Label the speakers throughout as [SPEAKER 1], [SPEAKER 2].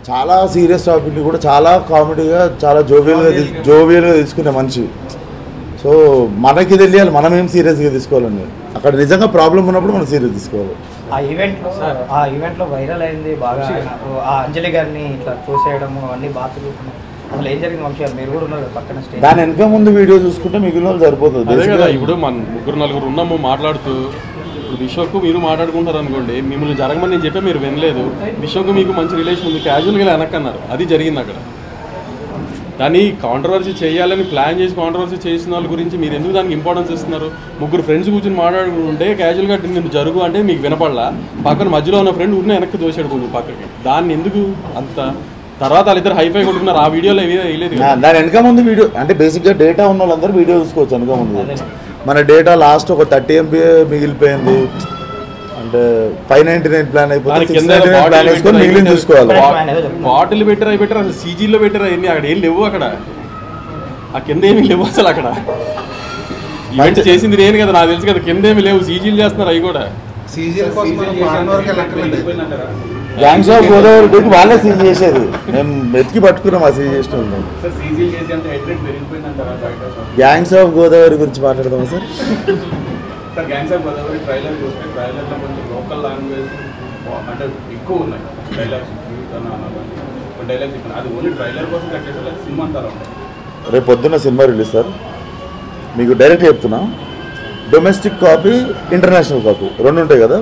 [SPEAKER 1] చాలా సీరియస్ టాపిక్ని కూడా చాలా కామెడీగా చాలా జోవియల్గా తీసుకునే మనిషి. సో మనకి తెలియాలి మనం ఏం సీరియస్గా తీసుకోవాలండి. అక్కడ నిజంగా ప్రాబ్లం ఉన్నప్పుడు మనం సీరియస్ తీసుకోవాలి.
[SPEAKER 2] ఆ ఈవెంట్లో వైరల్ అయింది బాగా, ఆ అంజలి గారిని ఇట్లా చూసేయడము అన్నీ బాగా తిరుగుతున్నాయి. అసలు ఏం జరిగిన విషయాలు మీరు కూడా ఉన్నారు పక్కన స్టేజ్,
[SPEAKER 1] దాని వెనక ముందు వీడియో చూసుకుంటే మిగిలిన వాళ్ళు సరిపోతుంది.
[SPEAKER 3] అదే కదా, ఇప్పుడు మన 3-4 ఉన్నాము మాట్లాడుతూ, ఇప్పుడు విశ్వకు మీరు మాట్లాడుకుంటారు అనుకోండి, మిమ్మల్ని జరగమని నేను చెప్పే మీరు వినలేదు, విశ్వకు మీకు మంచి రిలేషన్ ఉంది, క్యాజువల్గా వెనక్కన్నారు, అది జరిగింది అక్కడ. దాన్ని కాంట్రవర్సీ చేయాలని ప్లాన్ చేసి కాంట్రవర్సీ చేసిన వాళ్ళ గురించి మీరు ఎందుకు దానికి ఇంపార్టెన్స్ ఇస్తున్నారు? 3 ఫ్రెండ్స్ కూర్చొని మాట్లాడుకుంటుంటే క్యాజువల్గా నేను జరుగు అంటే మీకు వినపడలా, పక్కన మధ్యలో ఉన్న ఫ్రెండ్ ఉన్న వెనక్కి దోసాడు కొంచెం పక్కకి, దాన్ని ఎందుకు అంత తర్వాత వాళ్ళిద్దరు హైఫై కొట్టుకున్నారు. ఆ వీడియోలో వేయలేదు.
[SPEAKER 1] దాని వెనక ముందు వీడియో అంటే బేసిక్గా డేటా ఉన్న వాళ్ళందరూ వీడియో చూసుకోవచ్చు. వెనక ముందు మన డేటా లాస్ట్ ఒక 30 MB మిగిలిపోయింది అంటే 599 ప్లాన్ అయిపోతుంది, 699 ప్లాన్ వేసుకొని మిగిలిన చూసుకోవాలి.
[SPEAKER 3] బాటిల్ పెట్టారు, అవి పెట్టారు, అసలు సీజీలో పెట్టారు, అవన్నీ అక్కడ ఏం లేవు. అక్కడ ఆ కింద ఏమి లేవు అసలు. అక్కడ ఈవెంట్ చేసింది నేను కదా, నాకు తెలుసు కదా, కింద ఏమి లేవు, సీజీలు చేస్తున్నారు. అవి కూడా
[SPEAKER 1] గ్యాంగ్స్ ఆఫ్ గోదావరి గురించి వాళ్ళే సీజ్ చేసేది, మేము వెతికి పట్టుకున్నాం ఆ సీజ్ చేసిన. గ్యాంగ్స్ ఆఫ్ గోదావరి గురించి మాట్లాడదామా sir?
[SPEAKER 4] Gangs of Godavari trailer చూస్తే ట్రైలర్లో కొంచెం లోకల్ లాంగ్వేజ్ అంటే ఎక్కువ ఉన్నాయి. డైలాగ్స్ అది ఓన్లీ ట్రైలర్ కోసం కట్టేసారు, సినిమా అంతా.
[SPEAKER 1] రేపు పొద్దున్న సినిమా రిలీజ్ సార్, మీకు డైరెక్ట్ చెప్తున్నా. డొమెస్టిక్ కాపీ, ఇంటర్నేషనల్ కాపీ 2 ఉంటాయి కదా.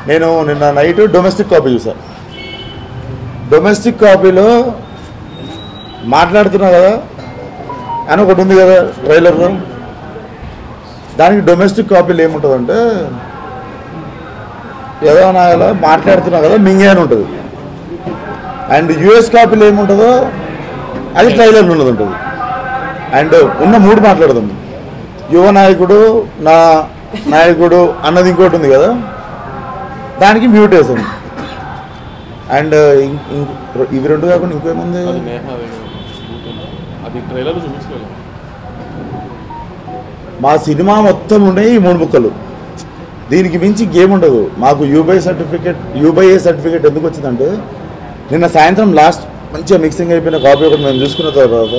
[SPEAKER 1] నేను నిన్న నైట్ డొమెస్టిక్ కాపీ చూసాను. డొమెస్టిక్ కాపీలో మాట్లాడుతున్నా కదా అని ఒకటి ఉంది కదా ట్రైలర్లో. దానికి డొమెస్టిక్ కాపీలో ఏముంటుందంటే ఏదో నాయలా మాట్లాడుతున్నా కదా మింగే అని ఉంటుంది. అండ్ యూఎస్ కాపీలో ఏముంటుందో అది ట్రైలర్లో ఉన్నది ఉంటుంది. అండ్ ఉన్న 3 మాట్లాడదాం. యువ నాయకుడు, నా నాయకుడు అన్నది ఇంకోటి ఉంది కదా, దానికి మ్యూట్ వేసాను. అండ్ ఇవి 2 కాకుండా ఇంకేముంది, మా సినిమా మొత్తం ఉన్నాయి ఈ 3 ముక్కలు. దీనికి మించి గేమ్ ఉండదు. మాకు యూబీఐ సర్టిఫికేట్ ఎందుకు వచ్చిందంటే నిన్న సాయంత్రం లాస్ట్ మంచిగా మిక్సింగ్ అయిపోయిన కాపీ ఒకటి మేము చూసుకున్న తర్వాత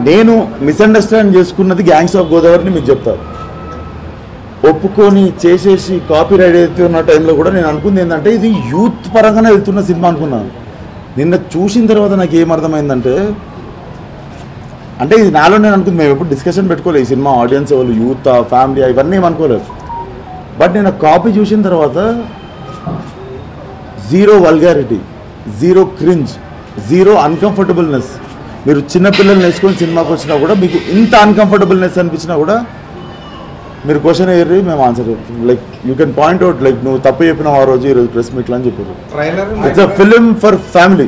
[SPEAKER 1] నేను మిస్అండర్స్టాండ్ చేసుకున్నది గ్యాంగ్స్ ఆఫ్ గోదావరిని మీకు చెప్తాను. ఒప్పుకొని చేసేసి కాపీ రైట్ అవుతున్న టైంలో కూడా నేను అనుకుంది ఏంటంటే ఇది యూత్ పరంగానే వెళ్తున్న సినిమా అనుకున్నాను. నిన్న చూసిన తర్వాత నాకు ఏమర్థమైందంటే అంటే ఇది నాలో నేను అనుకుంది, మేము ఎప్పుడు డిస్కషన్ పెట్టుకోలేదు ఈ సినిమా ఆడియన్స్ వాళ్ళు యూత్ ఫ్యామిలీ ఇవన్నీ ఏమనుకోలేదు. బట్ నేను కాపీ చూసిన తర్వాత 0 వల్గారిటీ, 0 క్రింజ్, 0 అన్కంఫర్టబుల్నెస్. మీరు చిన్నపిల్లల్ని వేసుకొని సినిమాకి వచ్చినా కూడా మీకు ఇంత అన్కంఫర్టబుల్నెస్ అనిపించినా కూడా మీరు క్వశ్చన్ అయ్యారు, మేము ఆన్సర్ చెప్తాం. Like you can point out like నువ్వు తప్పు చెప్పినావు ఆ రోజు ఈరోజు ప్రెస్ మీట్లో అని చెప్పారు. It's a film for family.